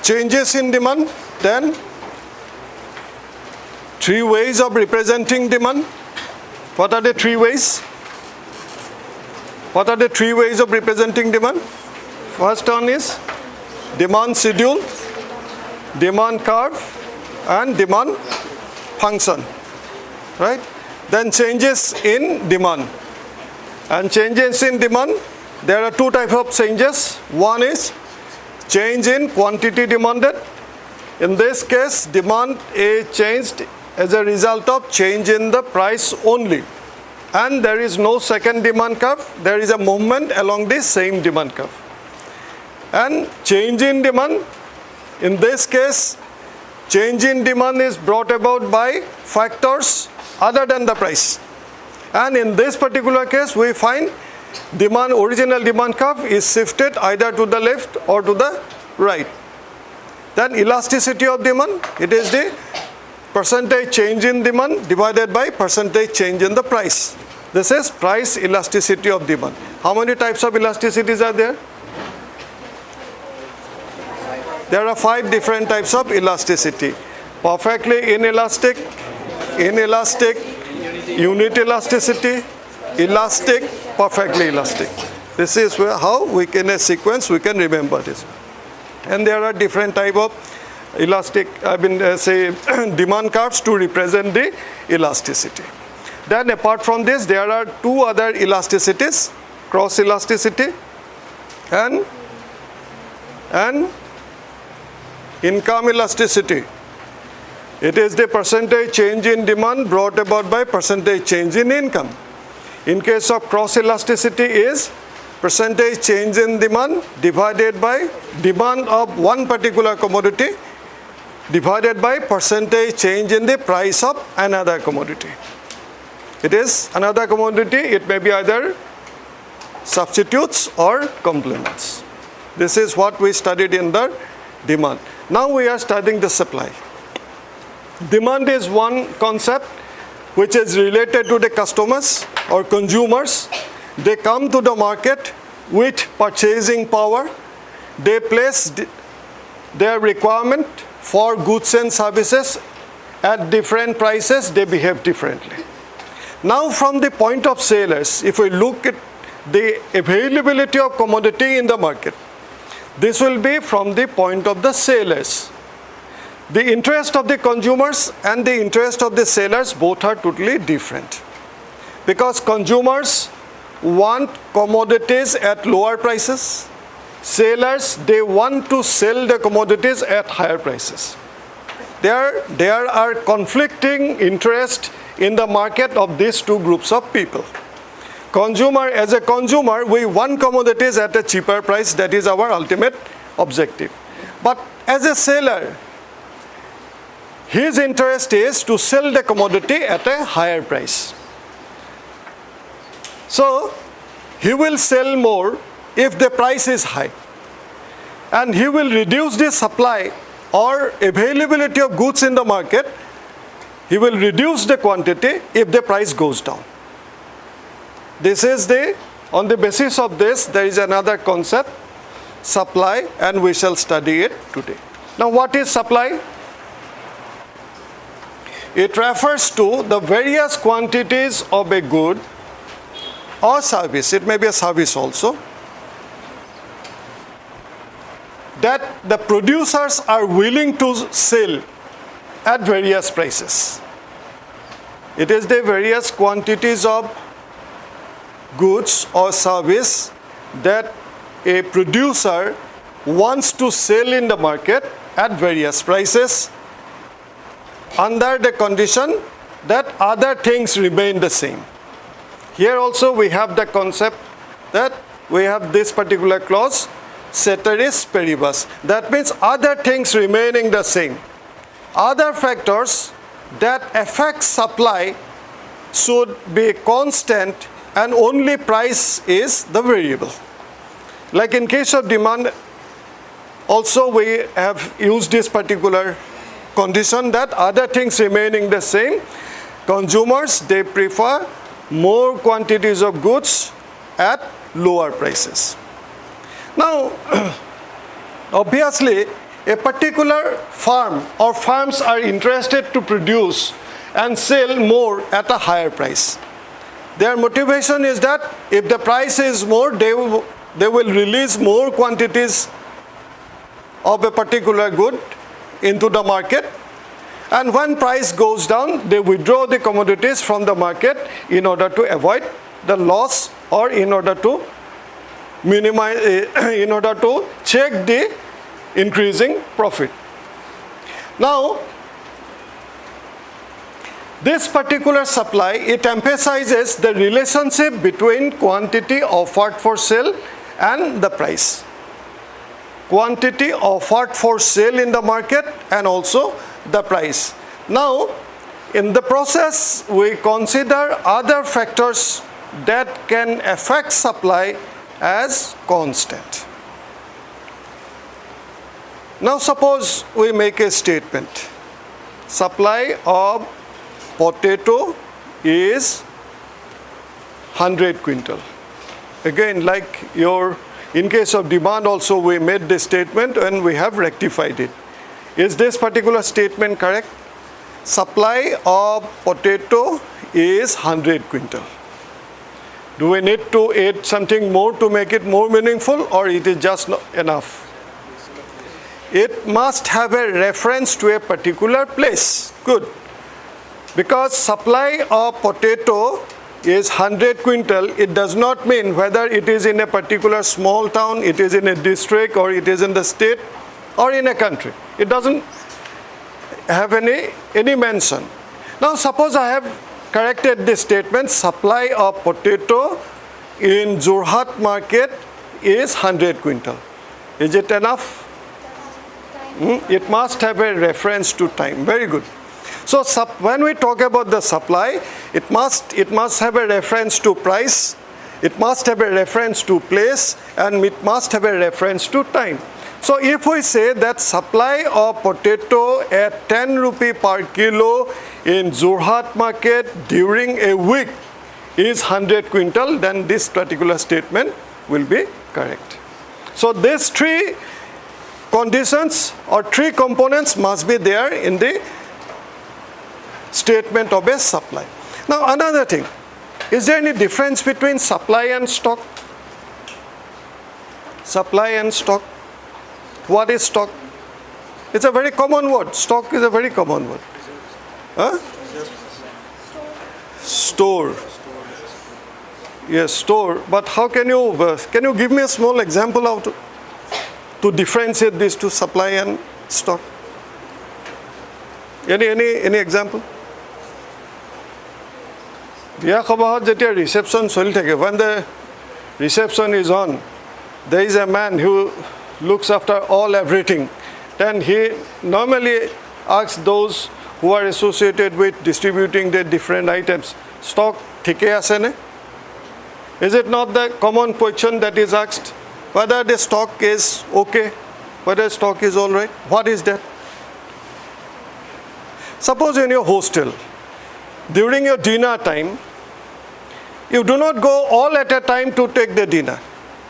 changes in demand, then three ways of representing demand. What are the three ways? What are the three ways of representing demand? First one is demand schedule, demand curve, and demand function, right? Then changes in demand. And changes in demand, there are two types of changes. One is change in quantity demanded. In this case, demand is changed as a result of change in the price only. And there is no second demand curve. There is a movement along the same demand curve. And change in demand, in this case, change in demand is brought about by factors other than the price. And in this particular case, we find original demand curve is shifted either to the left or to the right. Then elasticity of demand, it is the percentage change in demand divided by percentage change in the price. This is price elasticity of demand. How many types of elasticities are there? There are 5 different types of elasticity. Perfectly inelastic, unit elasticity, elastic, perfectly elastic. This is how we can, in a sequence, we can remember this. And there are different type of demand curves to represent the elasticity. Then apart from this, there are 2 other elasticities, cross elasticity and income elasticity. It is the percentage change in demand brought about by percentage change in income. In case of cross elasticity is percentage change in demand divided by demand of one particular commodity divided by percentage change in the price of another commodity. It is another commodity, it may be either substitutes or complements. This is what we studied in the demand. Now we are studying the supply. Demand is one concept which is related to the customers or consumers. They come to the market with purchasing power. They place their requirement for goods and services at different prices. They behave differently. Now from the point of sellers, if we look at the availability of commodity in the market, this will be from the point of the sellers. The interest of the consumers and the interest of the sellers both are totally different. Because consumers want commodities at lower prices. Sellers, they want to sell the commodities at higher prices. There are conflicting interests in the market of these two groups of people. As a consumer, we want commodities at a cheaper price. That is our ultimate objective. But as a seller, his interest is to sell the commodity at a higher price. So, he will sell more if the price is high. And he will reduce the supply or availability of goods in the market. He will reduce the quantity if the price goes down. This is on the basis of this, there is another concept, supply, and we shall study it today. Now, what is supply? It refers to the various quantities of a good or service, it may be a service also, that the producers are willing to sell at various prices. It is the various quantities of goods or service that a producer wants to sell in the market at various prices under the condition that other things remain the same. Here also we have the concept that we have this particular clause, ceteris paribus. That means other things remaining the same. Other factors that affect supply should be constant and only price is the variable. Like in case of demand, also we have used this particular condition that other things remaining the same. Consumers, they prefer more quantities of goods at lower prices. Now, obviously, a particular farm or farms are interested to produce and sell more at a higher price. Their motivation is that if the price is more, they will release more quantities of a particular good into the market, and when price goes down, they withdraw the commodities from the market in order to avoid the loss or in order to minimize, in order to check the increasing profit. Now, this particular supply, it emphasizes the relationship between quantity offered for sale and the price. Quantity offered for sale in the market and also the price. Now, in the process, we consider other factors that can affect supply as constant. Now, suppose we make a statement. Supply of potato is 100 quintal. Again, like in case of demand also, we made this statement and we have rectified it. Is this particular statement correct? Supply of potato is 100 quintal. Do we need to add something more to make it more meaningful, or it is just not enough? It must have a reference to a particular place. Good. Because supply of potato is 100 quintal, it does not mean whether it is in a particular small town, it is in a district, or it is in the state, or in a country. It doesn't have any mention. Now, suppose I have corrected this statement, supply of potato in Jorhat market is 100 quintal. Is it enough? It must have a reference to time. Very good. So when we talk about the supply, it must have a reference to price, it must have a reference to place, and it must have a reference to time. So if we say that supply of potato at 10 rupee per kilo in Jorhat market during a week is 100 quintal, then this particular statement will be correct. So these three conditions or three components must be there in the statement of a supply. Now, another thing, is there any difference between supply and stock? Supply and stock. What is stock? It's a very common word. Stock is a very common word. Huh? Store. Yes, store. But how can you give me a small example how to differentiate these two, supply and stock? Any example? Biya khabahot jetia reception choli thake, when the reception is on, there is a man who looks after everything. Then he normally asks those who are associated with distributing the different items, stock thike ase ne? Is it not the common question that is asked? Whether the stock is okay, whether stock is all right? What is that? Suppose in your hostel, during your dinner time, you do not go all at a time to take the dinner.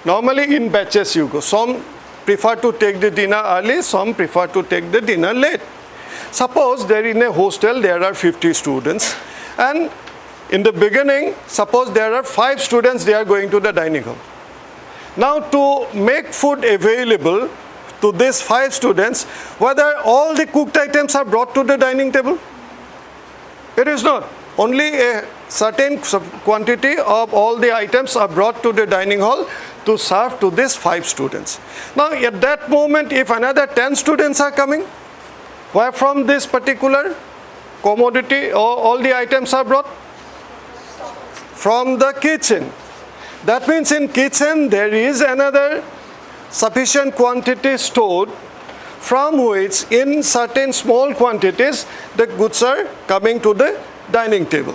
Normally in batches you go. Some prefer to take the dinner early, some prefer to take the dinner late. Suppose there in a hostel there are 50 students, and in the beginning, suppose there are 5 students, they are going to the dining hall. Now to make food available to these 5 students, whether all the cooked items are brought to the dining table? It is not. Only a certain quantity of all the items are brought to the dining hall to serve to these 5 students. Now at that moment, if another 10 students are coming, where from this particular commodity or all the items are brought? From the kitchen. That means in kitchen there is another sufficient quantity stored, from which in certain small quantities the goods are coming to the dining table.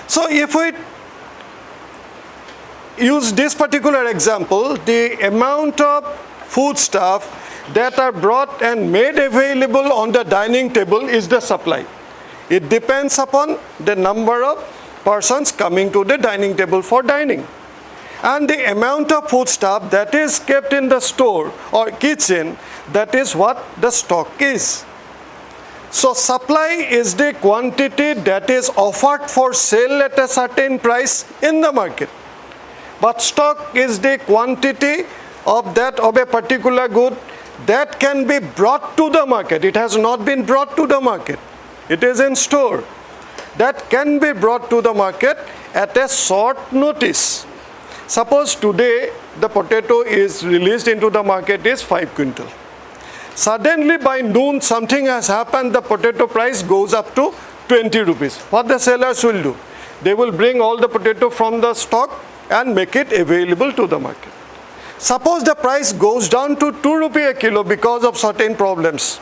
So if we use this particular example, the amount of foodstuff that are brought and made available on the dining table is the supply. It depends upon the number of persons coming to the dining table for dining. and the amount of foodstuff that is kept in the store or kitchen, that is what the stock is. So supply is the quantity that is offered for sale at a certain price in the market. But stock is the quantity of a particular good that can be brought to the market. It has not been brought to the market. It is in store. That can be brought to the market at a short notice. Suppose today the potato is released into the market is 5 quintal. Suddenly by noon something has happened, the potato price goes up to 20 rupees. What the sellers will do? They will bring all the potato from the stock and make it available to the market. Suppose the price goes down to 2 rupee a kilo because of certain problems.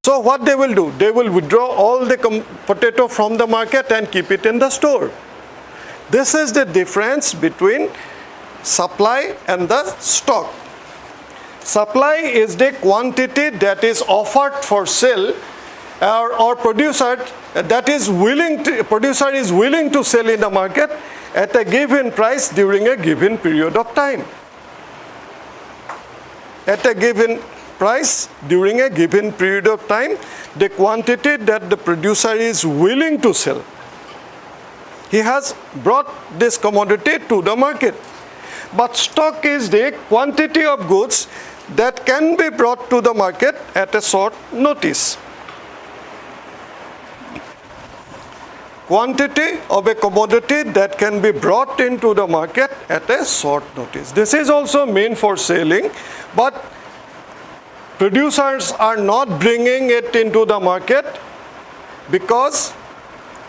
So what they will do? They will withdraw all the potato from the market and keep it in the store. This is the difference between supply and the stock. Supply is the quantity that is offered for sale, or producer is willing to sell in the market at a given price during a given period of time. At a given price during a given period of time, the quantity that the producer is willing to sell. He has brought this commodity to the market. But stock is the quantity of goods that can be brought to the market at a short notice. Quantity of a commodity that can be brought into the market at a short notice. This is also meant for selling, but producers are not bringing it into the market because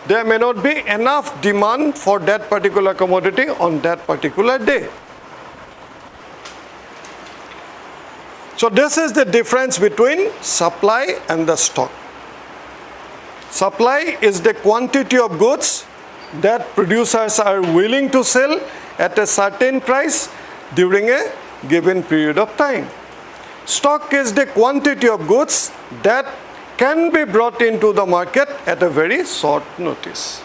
there may not be enough demand for that particular commodity on that particular day. So this is the difference between supply and the stock. Supply is the quantity of goods that producers are willing to sell at a certain price during a given period of time. Stock is the quantity of goods that can be brought into the market at a very short notice.